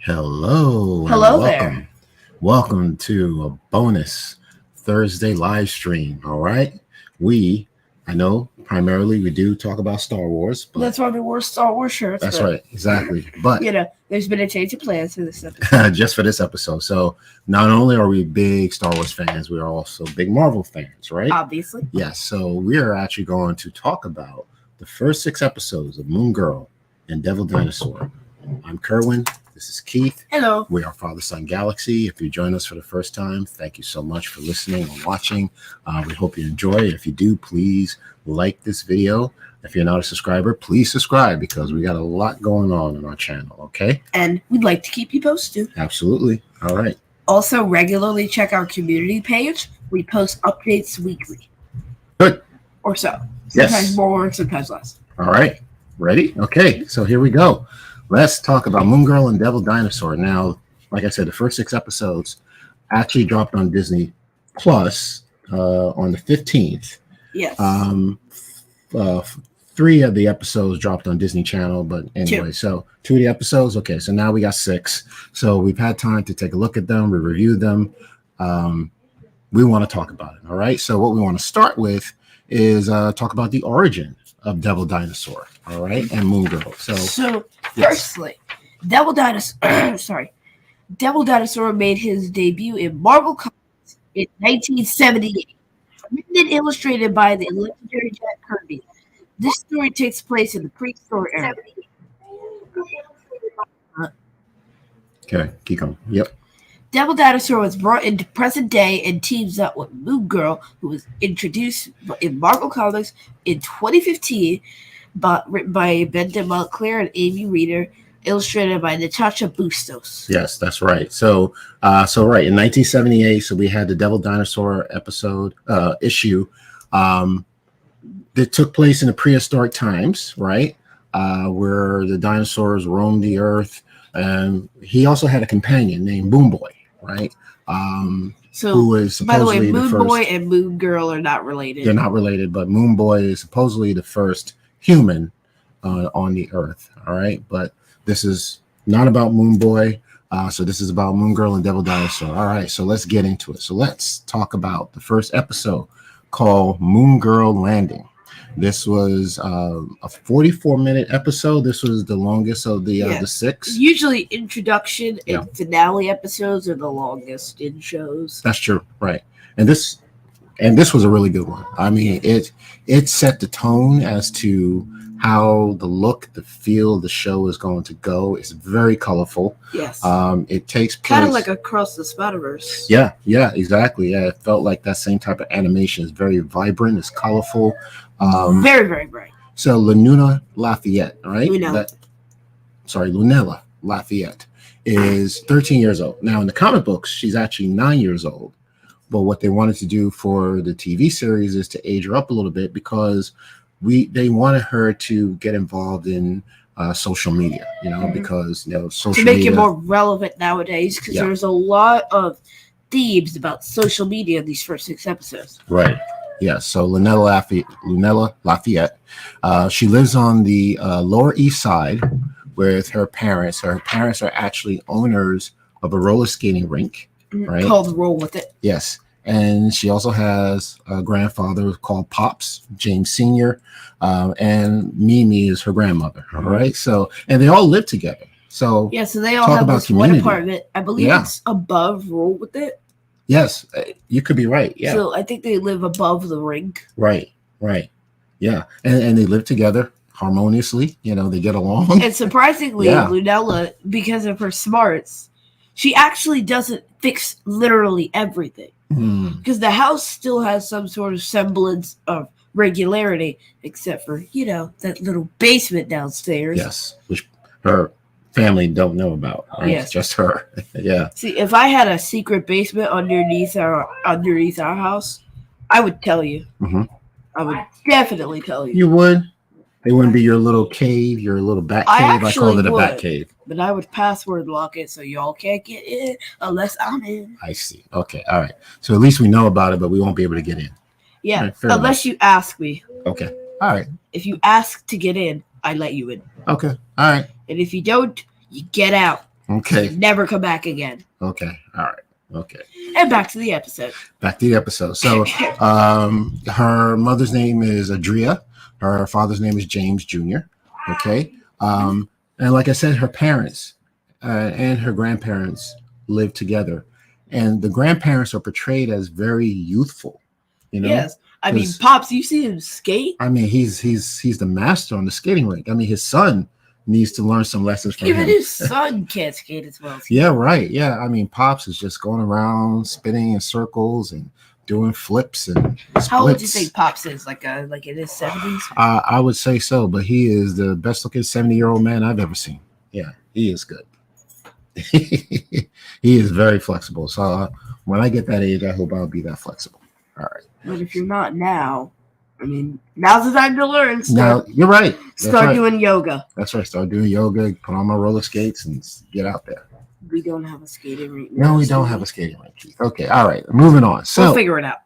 Hello and Hello welcome. there. Welcome to a bonus Thursday live stream. All right. I know primarily we do talk about Star Wars, but That's why we wore Star Wars shirts. that's but, right. Exactly. But there's been a change of plans for this episode. just for this episode. So not only are we big Star Wars fans, we are also big Marvel fans, right? Obviously. Yes. So we are actually going to talk about the first 6 episodes of Moon Girl and Devil Dinosaur. I'm Kerwin. This is Keith. Hello. We are Father Son Galaxy. If you join us for the first time, thank you so much for listening and watching. We hope you enjoy. If you do, please like this video. If you're not a subscriber, please subscribe because we got a lot going on our channel, okay? And we'd like to keep you posted. Absolutely. All right. Also, regularly check our community page. We post updates weekly. Good. Or so. Yes. Sometimes more, sometimes less. All right. Ready? Okay. So here we go. Let's talk about Moon Girl and Devil Dinosaur. Now, like I said, the first 6 episodes actually dropped on Disney Plus on the 15th. Yes. 3 of the episodes dropped on Disney Channel, but anyway, 2. So 2 of the episodes. Okay, so now we got 6. So we've had time to take a look at them, we review them. We want to talk about it. All right. So what we want to start with is talk about the origin of Devil Dinosaur. All right, and Moon Girl. So firstly, Devil Dinosaur. Devil Dinosaur made his debut in Marvel Comics in 1978. Written and illustrated by the legendary Jack Kirby. This story takes place in the prehistoric era. Okay, keep going. Yep. Devil Dinosaur was brought into present day and teams up with Moon Girl, who was introduced in Marvel Comics in 2015, written by Ben de Montclair and Amy Reeder, illustrated by Natasha Bustos. Yes, that's right. So right in 1978, so we had the Devil Dinosaur issue that took place in the prehistoric times, right? Where the dinosaurs roamed the earth, and he also had a companion named Boom Boy, right? Who was supposedly by the way, Moon first, Boy and Moon Girl are not related. They're not related, but Moon Boy is supposedly the first human on the earth. All right, but this is not about Moon Boy. So this is about Moon Girl and Devil Dinosaur. All right, so let's get into it. So let's talk about the first episode called Moon Girl Landing. This was a 44-minute episode. This was the longest of the 6. Usually introduction and finale episodes are the longest in shows. That's true, right? And this was a really good one. I mean, it set the tone as to how the look, the feel of the show is going to go. It's very colorful. Yes. It takes place kind of like Across the Spider-Verse. Yeah, exactly. Yeah, it felt like that same type of animation. It's very vibrant. It's colorful. Very, very bright. So Lunella Lafayette, right? Lunella Lafayette is 13 years old. Now in the comic books, she's actually 9 years old. But what they wanted to do for the TV series is to age her up a little bit because they wanted her to get involved in social media, because social to make media, it more relevant nowadays, because there's a lot of themes about social media in these first 6 episodes. Right. Yeah. So Lunella Lafayette, she lives on the Lower East Side with her parents. Her parents are actually owners of a roller skating rink, right? Called Roll With It. Yes. And she also has a grandfather called Pops, James Sr., and Mimi is her grandmother. All right. So, and they all live together. So, so they all have this one apartment. I believe it's above Roll With It. Yes, you could be right. Yeah. So I think they live above the rink. Right. Yeah. And they live together harmoniously. They get along. And surprisingly, Lunella, because of her smarts, she actually doesn't fix literally everything. Because the house still has some sort of semblance of regularity, except for, that little basement downstairs. Yes, which her family don't know about. Right? Yes. It's just her. Yeah. See, if I had a secret basement underneath our house, I would tell you. Mm-hmm. I would definitely tell you. You would? It wouldn't be your little cave, your little bat cave. I call it a bat cave. But I would password lock it so y'all can't get in unless I'm in. I see. Okay. All right. So at least we know about it, but we won't be able to get in. Yeah. Right, unless you ask me. Okay. All right. If you ask to get in, I let you in. Okay. All right. And if you don't, you get out. Okay. Never come back again. Okay. All right. Okay. And back to the episode. So, her mother's name is Adria. Her father's name is James Jr. Okay. And like I said, her parents and her grandparents live together, and the grandparents are portrayed as very youthful. Yes. I mean, Pops, you see him skate? I mean, he's the master on the skating rink. I mean, his son needs to learn some lessons from him. Even his son can't skate as well as Yeah, right. Yeah, I mean, Pops is just going around spinning in circles and doing flips and splits. How old do you think Pops is? Like in his 70s? I would say so, but he is the best looking 70-year-old man I've ever seen. Yeah, he is good. He is very flexible. So when I get that age, I hope I'll be that flexible. All right. But if you're not now, I mean, now's the time to learn. Now, you're right. Start doing yoga. That's right. Start doing yoga, put on my roller skates, and get out there. We don't have a skating rink. No, we don't have a skating rink, Keith. Okay, all right. Moving on. So we'll figure it out.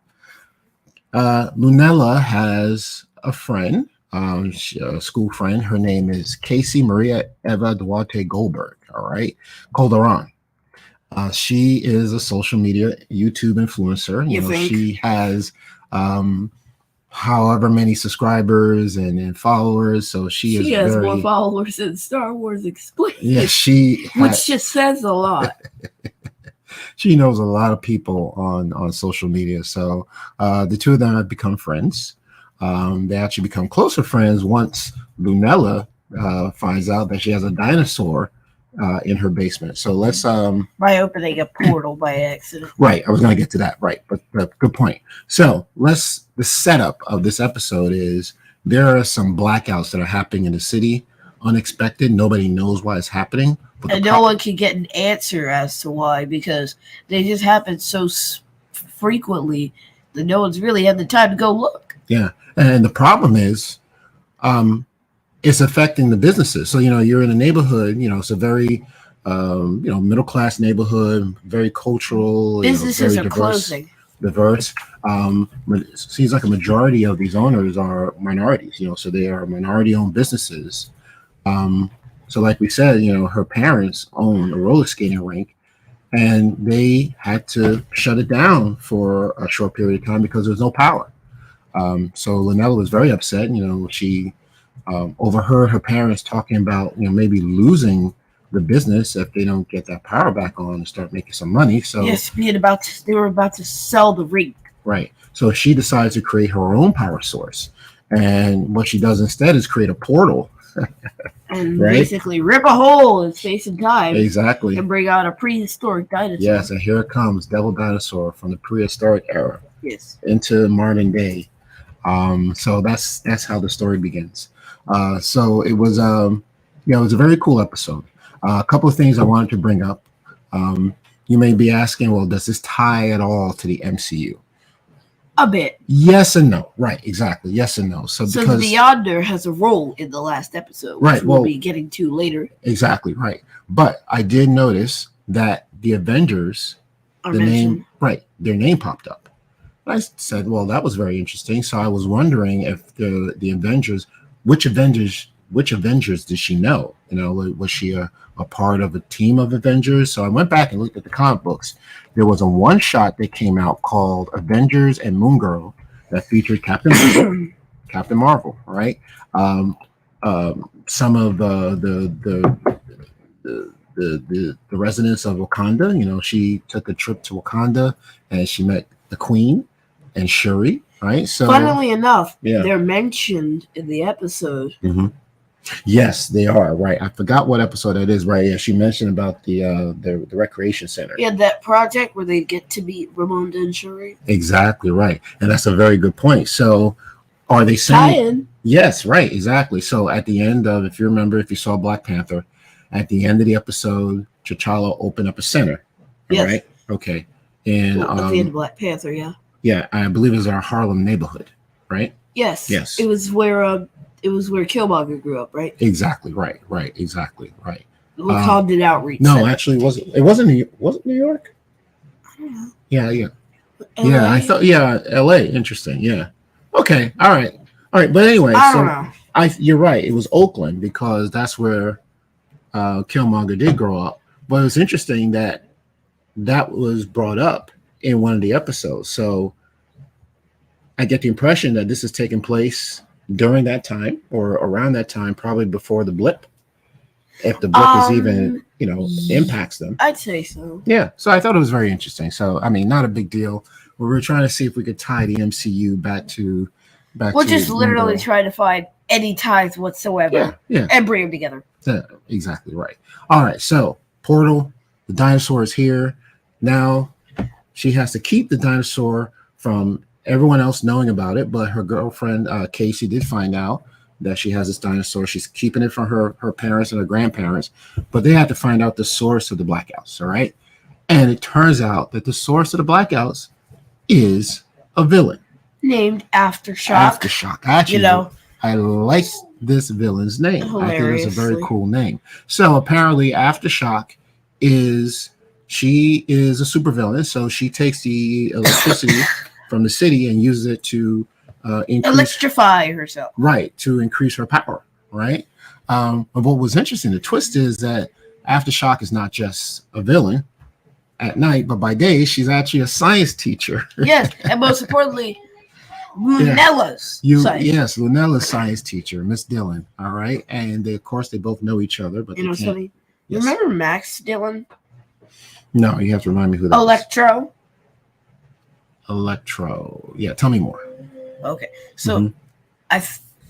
Lunella has a friend, a school friend. Her name is Casey Maria Eva Duarte Goldberg. All right, Calderon. She is a social media YouTube influencer. She has however many subscribers and followers. So she has more followers than Star Wars Explained. Yes, which just says a lot. She knows a lot of people on social media. So the two of them have become friends. They actually become closer friends once Lunella finds out that she has a dinosaur in her basement. So let's by opening a portal by accident. Right, I was going to get to that. Right, but good point. So the setup of this episode is there are some blackouts that are happening in the city, unexpected. Nobody knows why it's happening, and no one can get an answer as to why, because they just happen so frequently that no one's really had the time to go look. Yeah, and the problem is it's affecting the businesses. So, you're in a neighborhood, it's a very, middle-class neighborhood, very cultural. Businesses are closing. Diverse. Seems like a majority of these owners are minorities, so they are minority-owned businesses. So like we said, her parents own a roller skating rink, and they had to shut it down for a short period of time because there was no power. So Lunella was very upset. She overheard her parents talking about maybe losing the business if they don't get that power back on and start making some money. So yes, they were about to sell the rink. Right. So she decides to create her own power source, and what she does instead is create a portal and basically rip a hole in space and time. Exactly. And bring out a prehistoric dinosaur. Yes, and here it comes, Devil Dinosaur from the prehistoric era. Yes. Into modern day. So that's how the story begins. So it was it was a very cool episode. A couple of things I wanted to bring up. You may be asking, well, does this tie at all to the MCU? A bit. Yes and no. Right, exactly. Yes and no. So the Beyonder has a role in the last episode, which we'll be getting to later. Exactly, right. But I did notice that the Avengers, their name popped up. I said, well, that was very interesting. So I was wondering if the Avengers, which Avengers did she know? Was she a part of a team of Avengers? So I went back and looked at the comic books. There was a one shot that came out called Avengers and Moon Girl that featured Captain Marvel, right? Some of the residents of Wakanda, she took a trip to Wakanda and she met the Queen and Shuri, right? So funnily enough, they're mentioned in the episode. Mm-hmm. Yes, they are, right. I forgot what episode that is, right? Yeah, she mentioned about the recreation center. Yeah, that project where they get to meet Ramonda and Shuri. Exactly, right. And that's a very good point. So are they saying yes, right, exactly. So at the end of, if you saw Black Panther, at the end of the episode, T'Challa opened up a center. Yes. Right? Okay. And at the end of Black Panther, yeah. Yeah, I believe it was our Harlem neighborhood, right? Yes. It was where Killmonger grew up, right? Exactly, right, exactly, right. Wakandan outreach. No, center. Actually, it wasn't New York? I don't know. Yeah. LA? Yeah, I thought, LA. Interesting, yeah. Okay, all right. But anyway, I don't know. You're right. It was Oakland because that's where Killmonger did grow up. But it was interesting that was brought up in one of the episodes. So I get the impression that this is taking place during that time or around that time, probably before the blip. If the blip is even, impacts them. I'd say so. Yeah. So I thought it was very interesting. So, I mean, not a big deal. We were trying to see if we could tie the MCU back to. We're just literally trying to find any ties whatsoever. Yeah. And bring them together. Yeah, exactly right. All right. So, Portal, the dinosaur is here. Now, she has to keep the dinosaur from everyone else knowing about it. But her girlfriend, Casey, did find out that she has this dinosaur. She's keeping it from her parents and her grandparents, but they had to find out the source of the blackouts. All right. And it turns out that the source of the blackouts is a villain named Aftershock. Aftershock. Actually, I like this villain's name. I think it's a very cool name. So apparently Aftershock is a supervillain. So she takes the electricity from the city and uses it to electrify herself, right, to increase her power, right? But what was interesting, the twist is that Aftershock is not just a villain at night, but by day she's actually a science teacher. Yes, and most importantly, Lunella's Lunella's science teacher, Miss Dillon. All right, and they both know each other. But funny. Yes. Remember Max Dillon? No, you have to remind me who that Electro. Yeah, tell me more. Okay, so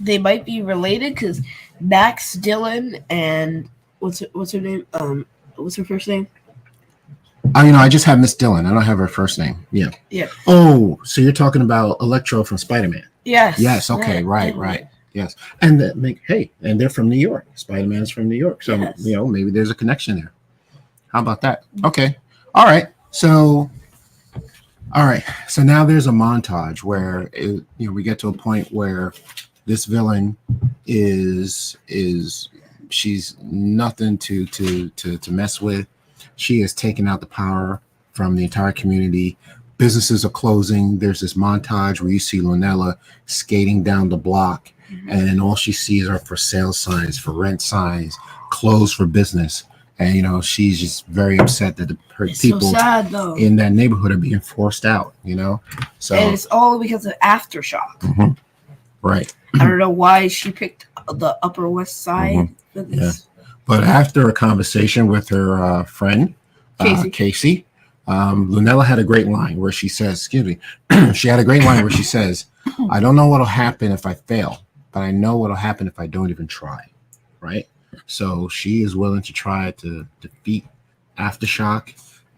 they might be related because Max Dillon and what's her name? What's her first name? I just have Miss Dillon. I don't have her first name. Yeah. Yeah. Oh, so you're talking about Electro from Spider-Man? Yes. Yes. Okay. Right. Yes. And and they're from New York. Spider-Man is from New York, so maybe there's a connection there. How about that? Okay. All right. So now there's a montage where we get to a point where this villain is she's nothing to mess with. She has taken out the power from the entire community. Businesses are closing. There's this montage where you see Lunella skating down the block, and then all she sees are for sale signs, for rent signs, closed for business. And she's just very upset that her people in that neighborhood are being forced out. So and it's all because of Aftershock. Right. I don't know why she picked the Upper West Side for this. Yeah. But after a conversation with her friend Casey, Lunella had a great line where she says, "Excuse me," she had a great line where she says, "I don't know what'll happen if I fail, but I know what'll happen if I don't even try." Right. So she is willing to try to defeat Aftershock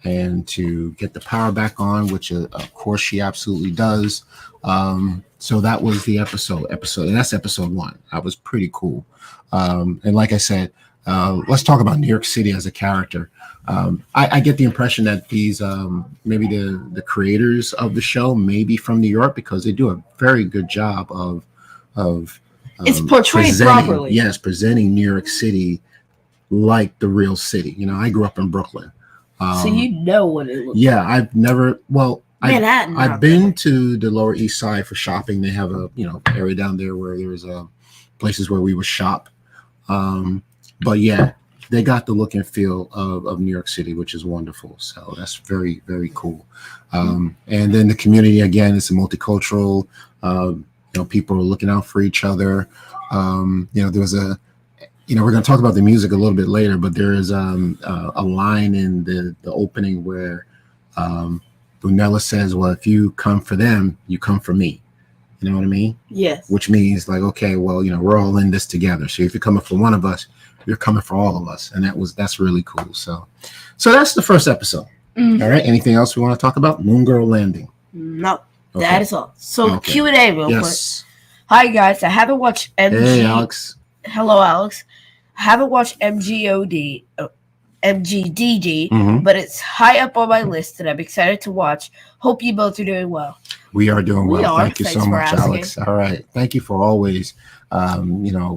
and to get the power back on, which of course she absolutely does. So that was the episode, and that's episode 1. That was pretty cool. And like I said, let's talk about New York City as a character. I get the impression that these maybe the creators of the show may be from New York, because they do a very good job of it's portrayed properly. Yes, presenting New York City like the real city. I grew up in Brooklyn. So what it looks like. Yeah, I've never, Manhattan. I've been to the Lower East Side for shopping. They have a area down there where there's places where we would shop. But yeah, they got the look and feel of New York City, which is wonderful. So that's very, very cool. And then the community, again, is a multicultural. People are looking out for each other. There was we're going to talk about the music a little bit later, but there is a line in the opening where Lunella says, "Well, if you come for them, you come for me." You know what I mean? Yes. Which means like, okay, well, we're all in this together. So if you're coming for one of us, you're coming for all of us. And that's really cool. So that's the first episode. All right. Anything else we want to talk about? Moon Girl Landing. No, that is all. So Q&A real quick. Hi guys, I haven't watched MG. Hey Alex. Hello Alex. I haven't watched MGDD, but it's high up on my list and I'm excited to watch. Hope you both are doing well. We are doing well. Thank you so much, Alex. All right. Thank you for always,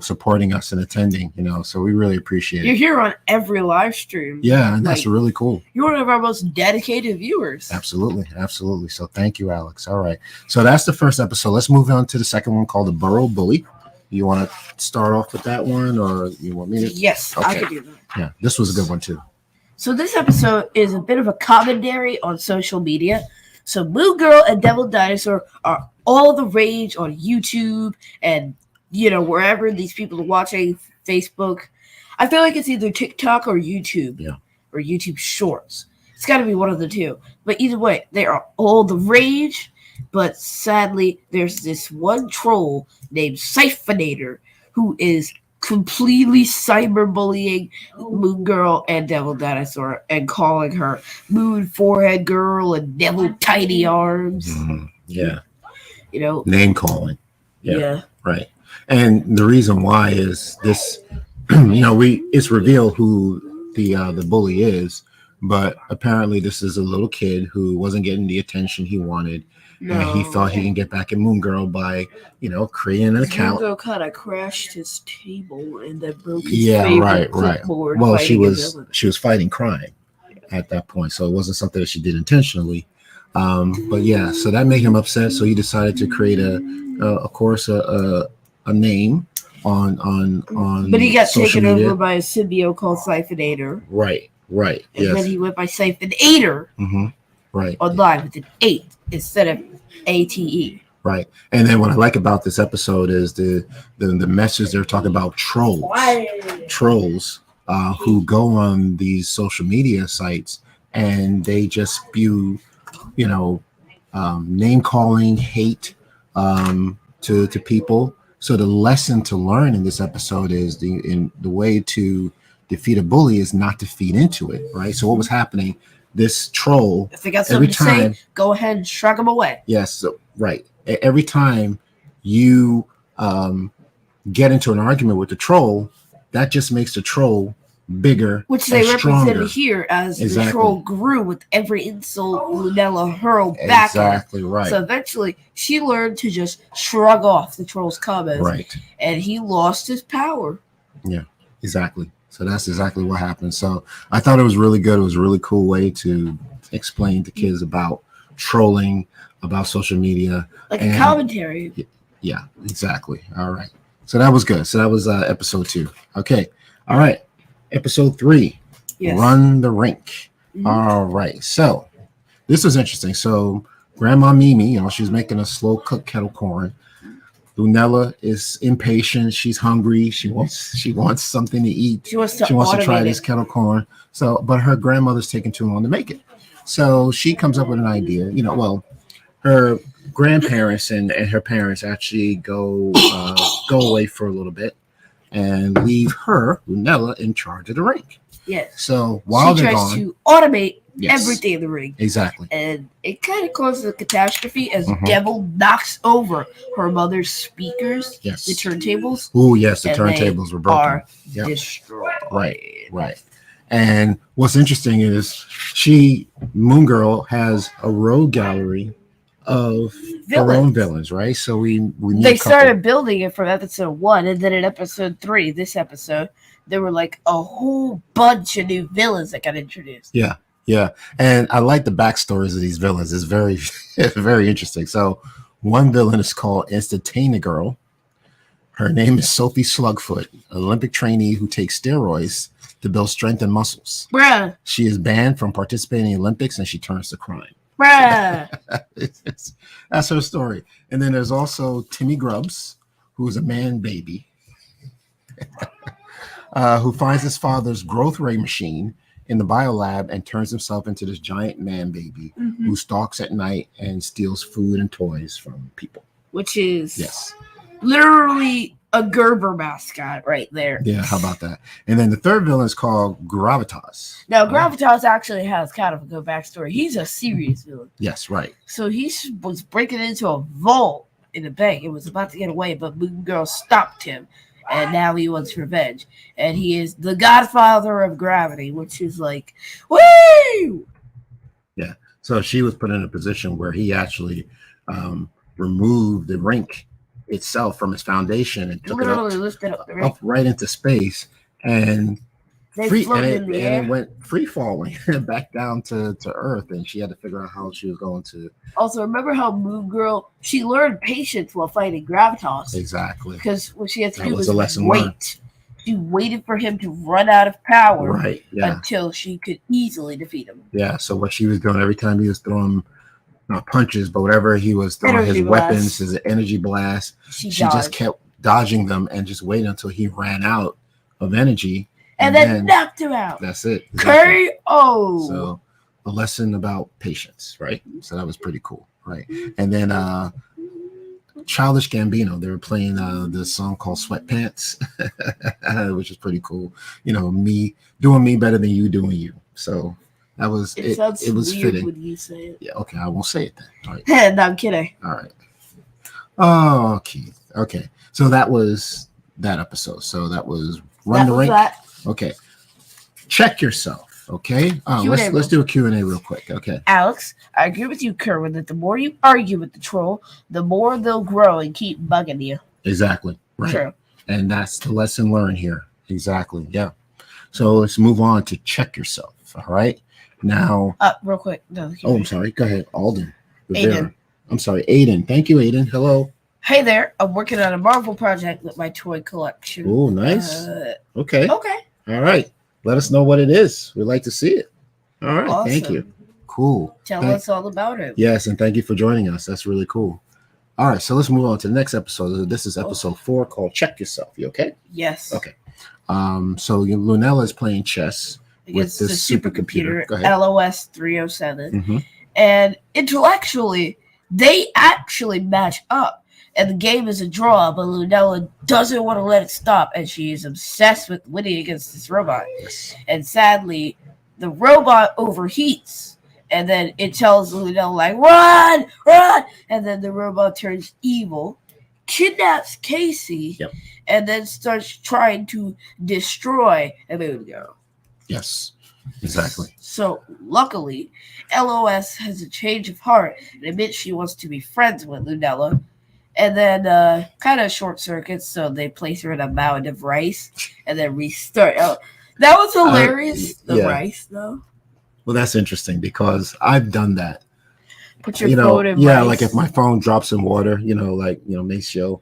supporting us and attending, so we really appreciate it. You're here on every live stream. Yeah, and that's really cool. You're one of our most dedicated viewers. Absolutely. Absolutely. So thank you, Alex. All right. So that's the first episode. Let's move on to the second one called The Borough Bully. You want to start off with that one, or you want me to? Yes, okay. I can do that. Yeah, this was a good one too. So this episode is a bit of a commentary on social media. So Moon Girl and Devil Dinosaur are all the rage on YouTube and wherever these people are watching, Facebook. I feel like it's either TikTok or YouTube. Yeah. Or YouTube Shorts. It's got to be one of the two. But either way, they are all the rage. But sadly, there's this one troll named Siphonator who is completely cyberbullying Moon Girl and Devil Dinosaur and calling her Moon Forehead Girl and Devil Tiny Arms. Mm-hmm. Yeah. Name calling. Yeah. Right. And the reason why is this, it's revealed who the bully is, but apparently this is a little kid who wasn't getting the attention he wanted. No. And he thought he can get back at Moon Girl by, creating an account. Moon Girl kind of crashed his table and then broke his favorite clipboard. Well, she was fighting crime at that point, so it wasn't something that she did intentionally. But yeah, so that made him upset. So he decided to create a name on. But he got taken media. over by a symbiote called Siphonator. Right. And then he went by Siphonator. Mm-hmm. Right. Online with an 8 instead of ATE. Right. And then what I like about this episode is the message they're talking about trolls. Trolls who go on these social media sites and they just spew, name calling, hate to people. So the lesson to learn in this episode is the way to defeat a bully is not to feed into it, right? So what was happening? This troll, if they got something to say, go ahead and shrug them away. Yes, so, right. Every time you get into an argument with the troll, that just makes the troll bigger, which they represented here as exactly. The troll grew with every insult Lunella hurled back. Exactly right. So eventually, she learned to just shrug off the troll's comments, right? And he lost his power. Yeah, exactly. So that's exactly what happened. So I thought it was really good. It was a really cool way to explain to kids about trolling, about social media. Like a commentary. Yeah, exactly. All right. So that was good. So that was episode 2. Okay. All right. Episode 3. Yes. Run the rink. Mm-hmm. All right. So this was interesting. So Grandma Mimi, she's making a slow cooked kettle corn. Lunella is impatient. She's hungry. She wants something to eat. She wants to try this kettle corn. So, but her grandmother's taking too long to make it. So she comes up with an idea. Her grandparents and her parents actually go away for a little bit and leave her, Lunella, in charge of the rink. Yes. So while they're gone, she tries to automate everything in the ring. Exactly. And it kind of causes a catastrophe as Devil knocks over her mother's speakers, the turntables. Oh, yes, the turntables were broken. Destroyed. Right. And what's interesting is Moon Girl, has a road gallery of their own villains, right? So we they started building it from episode 1, and then in episode 3, this episode, there were like a whole bunch of new villains that got introduced. Yeah, and I like the backstories of these villains. It's very, very interesting. So one villain is called Instantina Girl. Her name is Sophie Slugfoot, an Olympic trainee who takes steroids to build strength and muscles. Bruh. She is banned from participating in the Olympics, and she turns to crime. Bruh. That's her story. And then there's also Timmy Grubbs, who is a man baby, who finds his father's growth ray machine in the biolab and turns himself into this giant man baby who stalks at night and steals food and toys from people. Which is literally a Gerber mascot right there. Yeah, how about that? And then the third villain is called Gravitas. Now, Gravitas actually has kind of a good backstory. He's a serious villain. Yes, right. So he was breaking into a vault in the bank and was about to get away, but Moon Girl stopped him. And now he wants revenge. And he is the godfather of gravity, which is like, woo! Yeah. So she was put in a position where he actually removed the rink itself from its foundation and took it up right into space. And it went free falling back down to Earth, and she had to figure out how she was going to. Also, remember how Moon Girl, she learned patience while fighting Gravitas. Exactly. Because what she had to do was a lesson wait. learned. She waited for him to run out of power Right. Yeah. until she could easily defeat him. Yeah. So what she was doing every time he was throwing not punches, but whatever he was throwing, Energy his blast. weapons, his energy blast, She just dodged. kept dodging them and just waiting until he ran out of energy. And then knocked him out. That's it. Exactly. KO. So a lesson about patience, right? So that was pretty cool, right? And then Childish Gambino, they were playing this song called Sweatpants, which is pretty cool. You know, me doing me better than you doing you. So that was it. Sounds it was weird fitting. when you say it. Yeah, okay, I won't say it then. All right. No, I'm kidding. All right. Oh, Keith. Okay. So that was that episode. So that was Run the Rink. That. Okay. Check yourself. Okay. Let's do a Q&A real quick. Okay. Alex, I agree with you, Kerwin, that the more you argue with the troll, the more they'll grow and keep bugging you. Exactly. Right. True. And that's the lesson learned here. Exactly. Yeah. So let's move on to check yourself. All right. Now. Real quick. No, I'm sorry. Go ahead. Alden. Aiden. I'm sorry. Aiden. Thank you, Aiden. Hello. Hey there. I'm working on a Marvel project with my toy collection. Oh, nice. Okay. Okay. All right. Let us know what it is. We'd like to see it. All right. Awesome. Thank you. Cool. Tell us all about it. Yes, and thank you for joining us. That's really cool. All right, so let's move on to the next episode. This is episode 4 called Check Yourself. You okay? Yes. Okay. So Lunella is playing chess with the supercomputer. Go ahead. LOS 307. Mm-hmm. And intellectually, they actually match up. And the game is a draw, but Lunella doesn't want to let it stop, and she is obsessed with winning against this robot. Yes. And sadly, the robot overheats, and then it tells Lunella, like, run, run! And then the robot turns evil, kidnaps Casey, yep. and then starts trying to destroy Emilio. Yes, exactly. So, luckily, LOS has a change of heart and admits she wants to be friends with Lunella. And then kind of short circuits, so they place her in a mound of rice and then restart. Oh, that was hilarious. The rice, though. Well, that's interesting because I've done that. Put your phone in rice. Like if my phone drops in water, Maceo,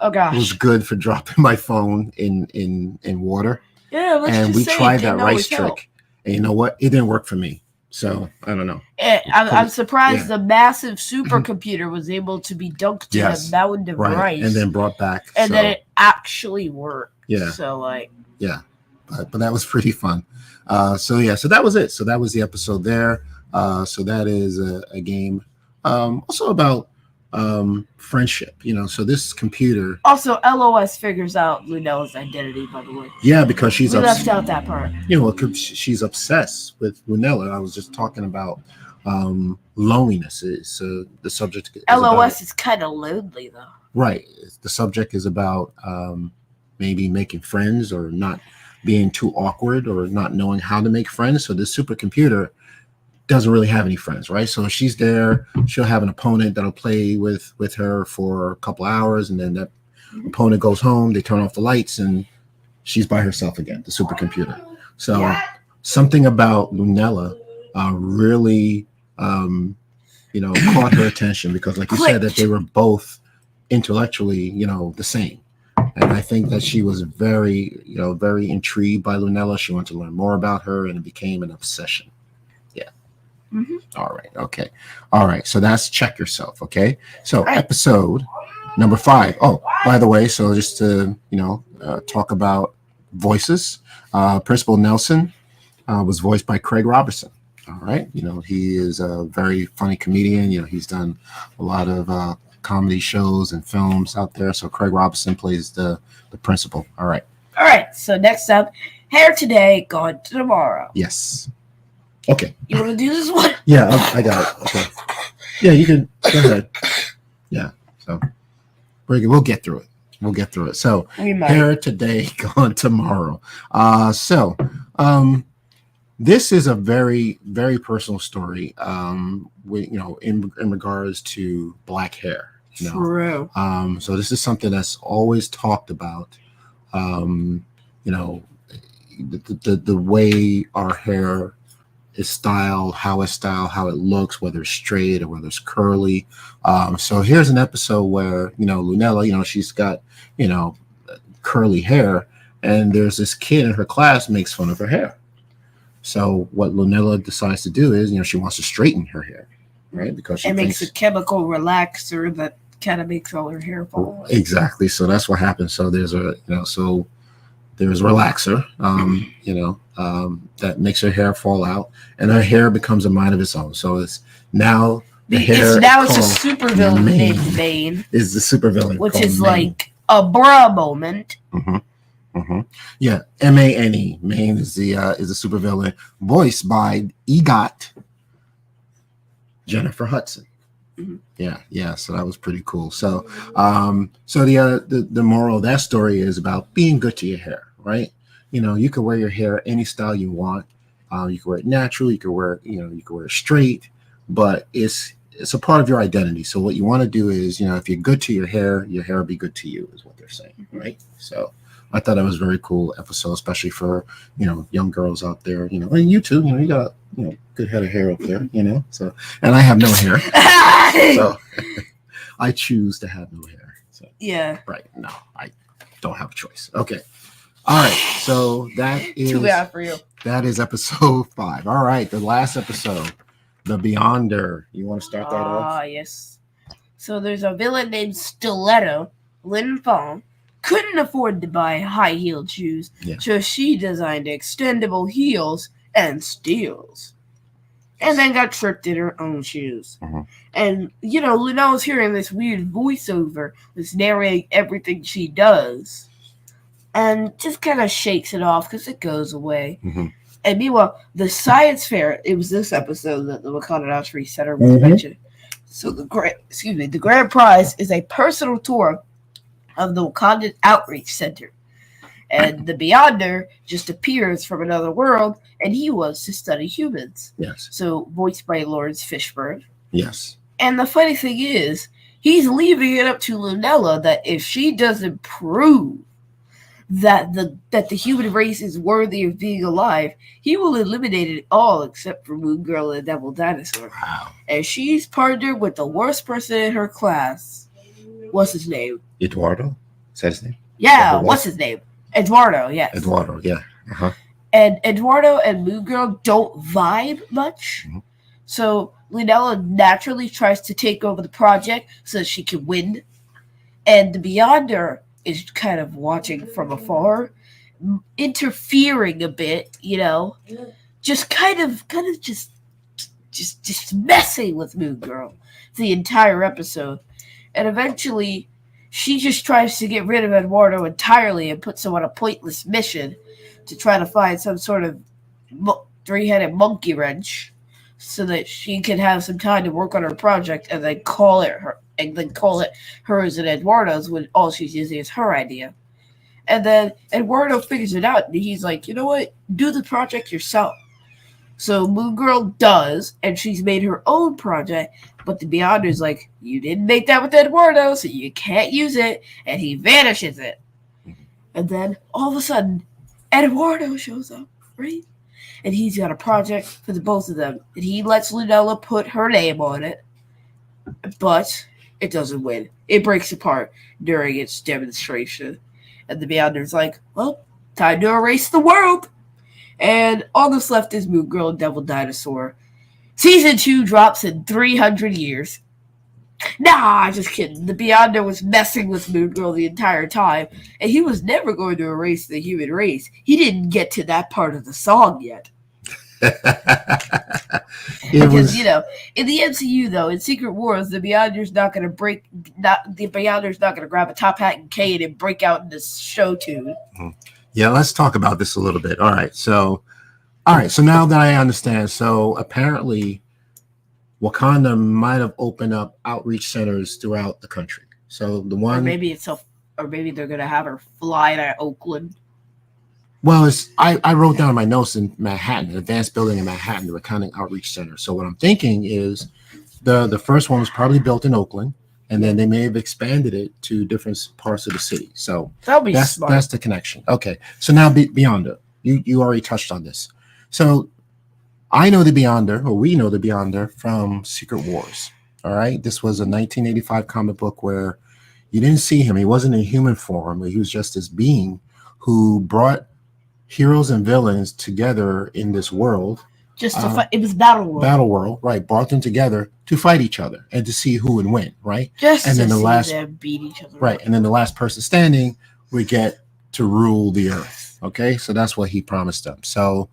oh gosh, it was good for dropping my phone in water. Yeah, and we tried that rice trick, and you know what? It didn't work for me. So I don't know. I'm surprised the massive supercomputer was able to be dunked in a mound of rice and then brought back, and then it actually worked. Yeah. So but that was pretty fun. So that was it. So that was the episode there. So that is a game. Also about friendship. So this computer. Also, LOS figures out Lunella's identity, by the way. Yeah, because she's left out that part. She's obsessed with Lunella. I was just talking about loneliness. So the subject. LOS is kind of lonely, though. Right. The subject is about maybe making friends or not being too awkward or not knowing how to make friends. So this supercomputer doesn't really have any friends, right? So she's there, she'll have an opponent that'll play with her for a couple hours, and then that opponent goes home, they turn off the lights, and she's by herself again, the supercomputer. So something about Lunella really caught her attention because, like you said, that they were both intellectually, the same. And I think that she was very intrigued by Lunella. She wanted to learn more about her, and it became an obsession. Yeah. Mm-hmm. All right. Okay. All right. So that's Check Yourself. Okay. So episode number 5. Oh, by the way, so just to talk about voices. Principal Nelson was voiced by Craig Robertson. All right. He is a very funny comedian. He's done a lot of comedy shows and films out there. So Craig Robertson plays the principal. All right. All right. So next up, hair today, gone tomorrow. Yes. Okay. You want to do this one? Yeah, I got it. Okay. Yeah, you can go ahead. Yeah. So we'll get through it. So hair today, gone tomorrow. This is a very, very personal story. In regards to black hair. True. So this is something that's always talked about. The way our hair is styled, how it looks, whether it's straight or whether it's curly. So here's an episode where Lunella, she's got curly hair, and there's this kid in her class makes fun of her hair. So what Lunella decides to do is, she wants to straighten her hair, right? Because she makes a chemical relaxer that kind of makes all her hair fall. Exactly. So that's what happens. So there's there's relaxer, that makes her hair fall out, and her hair becomes a mind of its own. So it's now the hair. It's a supervillain named Bane. Is the supervillain, which is Mane. Like a bra moment. Mm-hmm. Mm-hmm. Yeah, Mane. Mane is the supervillain, voiced by EGOT Jennifer Hudson. Mm-hmm. Yeah. So that was pretty cool. So, the moral of that story is about being good to your hair, right? You can wear your hair any style you want. You can wear it natural. You can wear it straight, but it's a part of your identity. So what you want to do is, if you're good to your hair will be good to you, is what they're saying, right? So I thought it was a very cool episode, especially for young girls out there. And you too. You got good head of hair up there. So, and I have no hair, so I choose to have no hair. So yeah, right. No, I don't have a choice. Okay. All right. So that is too bad for you. That is episode 5. All right, the last episode, The Beyonder. You want to start that off? Yes. So there's a villain named Stiletto, Lin Fong. Couldn't afford to buy high-heeled shoes, so she designed extendable heels and steels. And then got tricked in her own shoes. Mm-hmm. And, Lunella's hearing this weird voiceover that's narrating everything she does. And just kind of shakes it off because it goes away. Mm-hmm. And meanwhile, the science fair, it was this episode that the Wakanda Outreach Center was mentioned. So the grand prize is a personal tour of the Wakanda Outreach Center. And the Beyonder just appears from another world, and he was to study humans. Yes. So voiced by Lawrence Fishburne. Yes. And the funny thing is, he's leaving it up to Lunella that if she doesn't prove that the human race is worthy of being alive, he will eliminate it all except for Moon Girl and Devil Dinosaur. Wow. And she's partnered with the worst person in her class. What's his name? Eduardo? Is that his name? Yeah, what's his name? Eduardo, yes. Eduardo, yeah. Uh-huh. And Eduardo and Moon Girl don't vibe much. Mm-hmm. So Lunella naturally tries to take over the project so that she can win. And the Beyonder is kind of watching from afar, interfering a bit, just kind of just messing with Moon Girl the entire episode. And eventually she just tries to get rid of Eduardo entirely and puts him on a pointless mission to try to find some sort of three-headed monkey wrench so that she can have some time to work on her project and then call it hers and Eduardo's when all she's using is her idea. And then Eduardo figures it out and he's like, you know what? Do the project yourself. So Moon Girl does, and she's made her own project, but the Beyonder's like, you didn't make that with Eduardo, so you can't use it, and he vanishes it. And then all of a sudden, Eduardo shows up, right? And he's got a project for the both of them. And he lets Lunella put her name on it, but it doesn't win. It breaks apart during its demonstration. And the Beyonder's like, well, time to erase the world. And all that's left is Moon Girl and Devil Dinosaur. Season 2 drops in 300 years. Nah, just kidding. The Beyonder was messing with Moon Girl the entire time, and he was never going to erase the human race. He didn't get to that part of the song yet. Because, in the MCU, though, in Secret Wars, the Beyonder's not going to grab a top hat and cane and break out in this show tune. Yeah, let's talk about this a little bit. All right, so now that I understand, so apparently Wakanda might have opened up outreach centers throughout the country. So the one, or maybe they're gonna have her fly to Oakland. Well, I wrote down in my notes in Manhattan, an advanced building in Manhattan, the Wakanda Outreach Center. So what I'm thinking is the first one was probably built in Oakland, and then they may have expanded it to different parts of the city. So that's the connection. Okay, so now Beyonder, you already touched on this. So I know the Beyonder, or we know the Beyonder from Secret Wars. All right, this was a 1985 comic book where you didn't see him. He wasn't in human form. He was just this being who brought heroes and villains together in this world. Just to fight. It was Battle World. Battle World, right? Brought them together to fight each other and to see who would win, right? Just and to then the see last, them beat each other. Right. Up. And then the last person standing would get to rule the earth. Okay. So that's what he promised them. So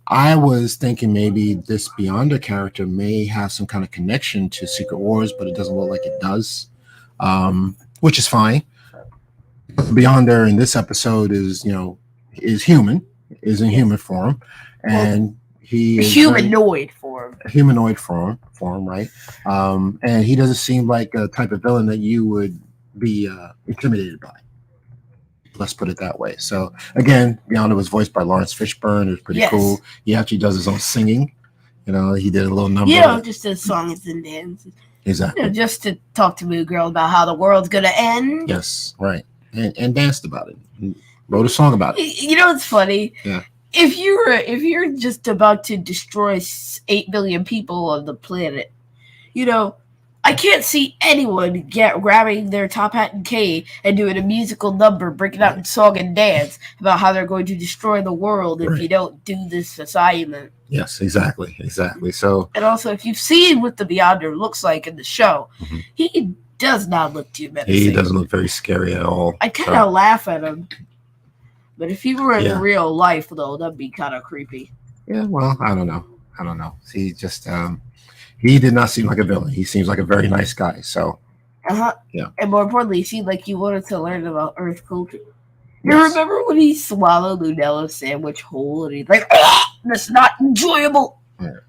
I was thinking maybe this Beyonder character may have some kind of connection to Secret Wars, but it doesn't look like it does, which is fine. Beyonder in this episode is, is human, is in human form, and he is humanoid form. Humanoid form, right? And he doesn't seem like a type of villain that you would be intimidated by. Let's put it that way. So again, Beyonder was voiced by Lawrence Fishburne. It was pretty cool. He actually does his own singing. He did a little number. Just a songs and dances. Exactly. Just to talk to Moon Girl about how the world's gonna end. Yes, right. And danced about it. And wrote a song about it. It's funny. Yeah. If you're just about to destroy 8 billion people on the planet, I can't see anyone grabbing their top hat and cape and doing a musical number, breaking out in song and dance about how they're going to destroy the world if you don't do this assignment. Yes, exactly. So, and also, if you've seen what the Beyonder looks like in the show, he does not look too menacing. He doesn't look very scary at all. I kind of laugh at him. But if he were in real life, though, that'd be kind of creepy. Yeah, well, I don't know. He just, he did not seem like a villain. He seems like a very nice guy. So, yeah. And more importantly, he seemed like he wanted to learn about Earth culture. You remember when he swallowed Lunella's sandwich whole and he's like, that's not enjoyable. Yeah.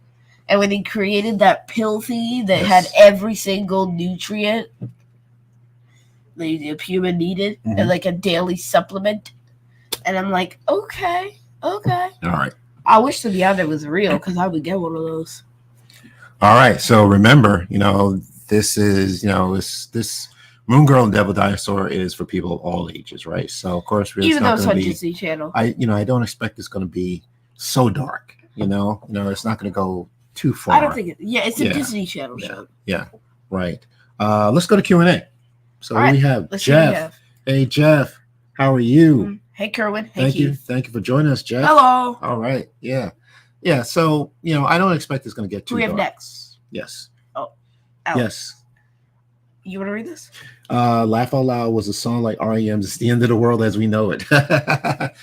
And when he created that pill thing that had every single nutrient the human needed and like a daily supplement. And I'm like, okay. All right. I wish the Beyonder was real because I would get one of those. All right. So remember, this is, this Moon Girl and Devil Dinosaur is for people of all ages, right? So of course, even though it's on Disney Channel, I don't expect it's going to be so dark. It's not going to go too far. I don't think it's a Disney Channel show. Yeah. Right. Let's go to Q&A. So we have Jeff. Hey, Jeff, how are you? Hey, Kerwin. Hey, Thank you. Thank you for joining us, Jeff. Hello. All right. Yeah. Yeah. So, I don't expect it's going to get too dark. Who we have next? Yes. Oh, Alex. Yes. You want to read this? Laugh Out Loud was a song like REM's It's the End of the World as We Know It.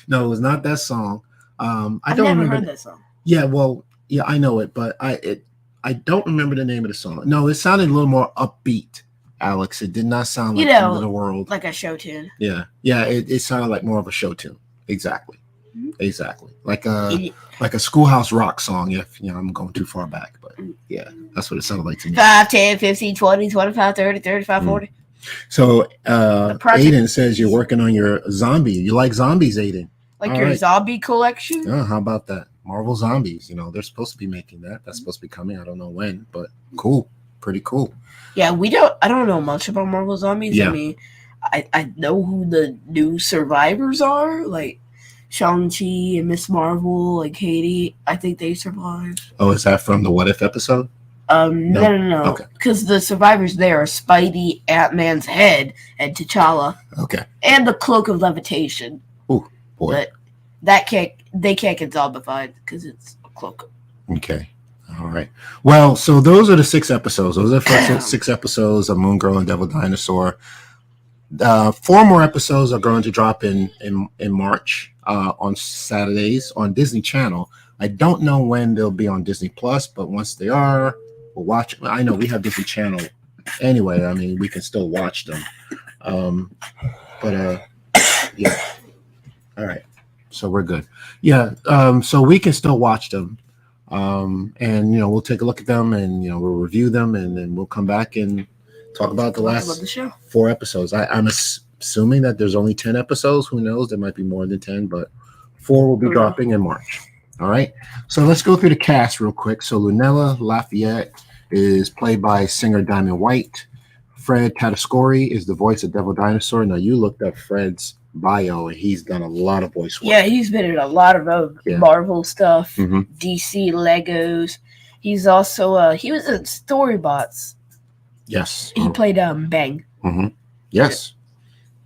No, it was not that song. I've never heard that song. Yeah, well, yeah, I know it, but I don't remember the name of the song. No, it sounded a little more upbeat, Alex. It did not sound like End of the World. Like a show tune. Yeah. Yeah, it sounded like more of a show tune. Exactly. Exactly. Like a Schoolhouse Rock song, if I'm going too far back, but yeah, that's what it sounded like to me. 5, 10, 15, 20, 25, 30, 35, 40. So Aiden says you're working on your zombie. You like zombies, Aiden? Like all your zombie collection? Yeah, how about that? Marvel Zombies. They're supposed to be making that. That's supposed to be coming. I don't know when, but cool. Pretty cool. Yeah, I don't know much about Marvel Zombies. Yeah. I mean, I know who the new survivors are, like Shang-Chi and Miss Marvel, like Katie. I think they survived. Oh, is that from the What If episode? No. Okay. Because the survivors there are Spidey, Ant-Man's head, and T'Challa. Okay. And the Cloak of Levitation. Oh, boy. But they can't get zombified because it's a cloak. Okay. All right. Well, so those are the 6 episodes. Those are the first 6 episodes of Moon Girl and Devil Dinosaur. 4 more episodes are going to drop in March on Saturdays on Disney Channel. I don't know when they'll be on Disney Plus, but once they are, we'll watch. I know we have Disney Channel anyway. I mean, we can still watch them. Yeah. All right. So we're good. Yeah. So we can still watch them. And we'll take a look at them and we'll review them and then we'll come back and talk about the last 4 episodes. I'm assuming that there's only 10 episodes. Who knows? There might be more than 10, but 4 will be dropping in March. All right. So let's go through the cast real quick. So Lunella Lafayette is played by singer Diamond White. Fred Tatasciore is the voice of Devil Dinosaur. Now you looked up Fred's bio and he's done a lot of voice work. Yeah, he's been in a lot of Marvel stuff, DC, Legos. He's also he was in Storybots. Yes. He played Bang. Yes.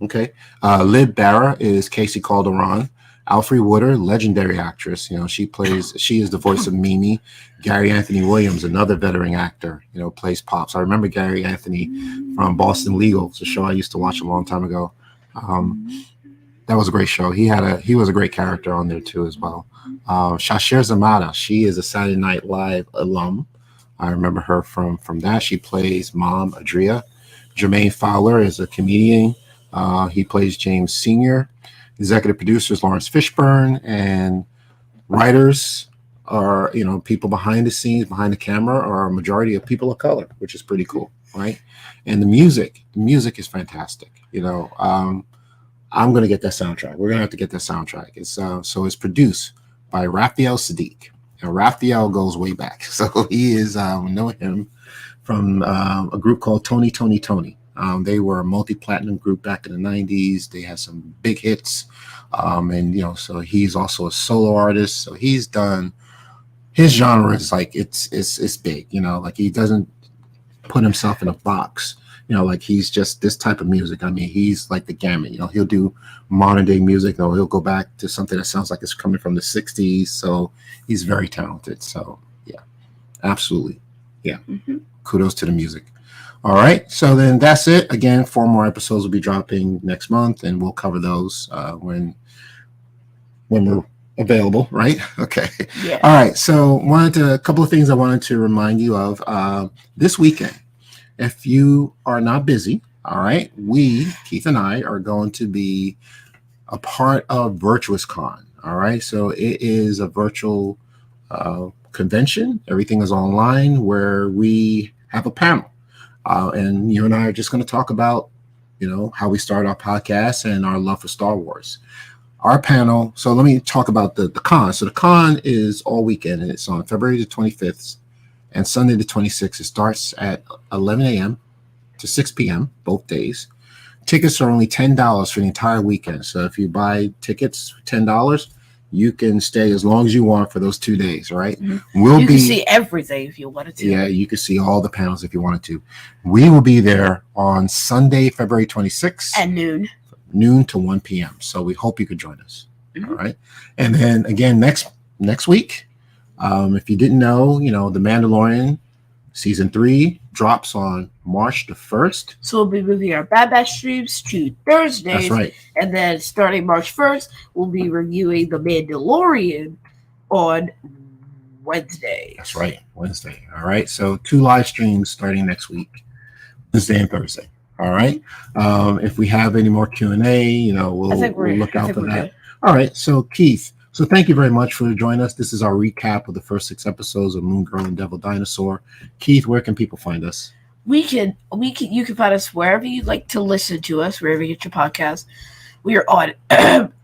Okay. Lib Barra is Casey Calderon. Alfre Woodard, legendary actress. She is the voice of Mimi. Gary Anthony Williams, another veteran actor, plays Pops. I remember Gary Anthony from Boston Legal. It's a show I used to watch a long time ago. That was a great show. He was a great character on there too as well. Shashir Zamata, she is a Saturday Night Live alum. I remember her from that. She plays Mom Adria. Jermaine Fowler is a comedian. He plays James Sr. Executive producers Lawrence Fishburne, and writers are people behind the scenes, behind the camera, are a majority of people of color, which is pretty cool, right? And the music is fantastic. I'm gonna get that soundtrack. We're gonna have to get that soundtrack. It's produced by Raphael Sadiq, and Raphael goes way back. So he is know him from a group called Tony. They were a multi-platinum group back in the 90s. They had some big hits. So he's also a solo artist. So he's done, his genre is like, it's big, like he doesn't put himself in a box, like he's just this type of music. I mean, he's like the gamut, he'll do modern day music, or he'll go back to something that sounds like it's coming from the 60s. So he's very talented. So yeah, absolutely. Yeah. Mm-hmm. Kudos to the music. All right, so then that's it. Again, 4 more episodes will be dropping next month, and we'll cover those when we're available, right? Okay. Yeah. All right, so a couple of things I wanted to remind you of this weekend. If you are not busy, all right, Keith and I, are going to be a part of VirtuousCon. All right, so it is a virtual convention. Everything is online, where we have a panel. And you and I are just going to talk about, how we started our podcast and our love for Star Wars. Our panel. So let me talk about the con. So the con is all weekend, and it's on February the 25th and Sunday the 26th. It starts at 11 a.m. to 6 p.m. both days. Tickets are only $10 for the entire weekend. So if you buy tickets for $10, you can stay as long as you want for those 2 days, right? Mm-hmm. You can see everything if you wanted to. Yeah, you can see all the panels if you wanted to. We will be there on Sunday, February 26th. At noon. Noon to 1 p.m. So we hope you could join us. Mm-hmm. All right. And then again, next week, if you didn't know, The Mandalorian Season 3 drops on March the 1st. So we'll be moving our Bad Batch streams to Thursdays. That's right. And then starting March 1st, we'll be reviewing The Mandalorian on Wednesday. That's right. Wednesday. All right. So 2 live streams starting next week, Wednesday and Thursday. All right. If we have any more Q&A, we'll look out for that. Good. All right. So Keith, thank you very much for joining us. This is our recap of the first 6 episodes of Moon Girl and Devil Dinosaur. Keith, where can people find us? You can find us wherever you'd like to listen to us, wherever you get your podcast. We are on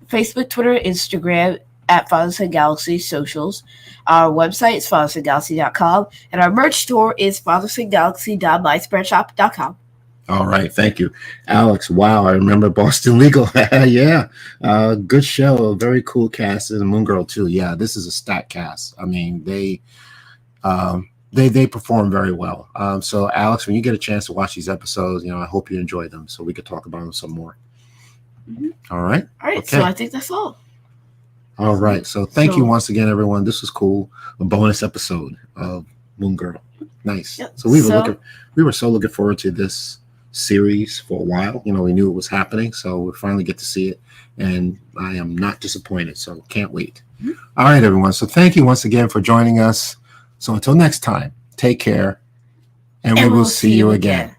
Facebook, Twitter, Instagram at Fathers and Galaxy socials. Our website is fathersandgalaxy.com, and our merch store is fathersandgalaxy.myspreadshop.com. All right, thank you, Alex. Wow, I remember Boston Legal. Yeah, good show, very cool cast, and Moon Girl too. Yeah, this is a stacked cast. I mean, they perform very well. So, Alex, when you get a chance to watch these episodes, I hope you enjoy them, so we could talk about them some more. Mm-hmm. All right. Okay. So I think that's all. All right. So thank you once again, everyone. This was cool. A bonus episode of Moon Girl. Nice. Yep. So we were so looking forward to this series for a while. We knew it was happening, so we finally get to see it, and I am not disappointed. So can't wait. Mm-hmm. All right, everyone. So thank you once again for joining us. So until next time, take care, and we will see you again.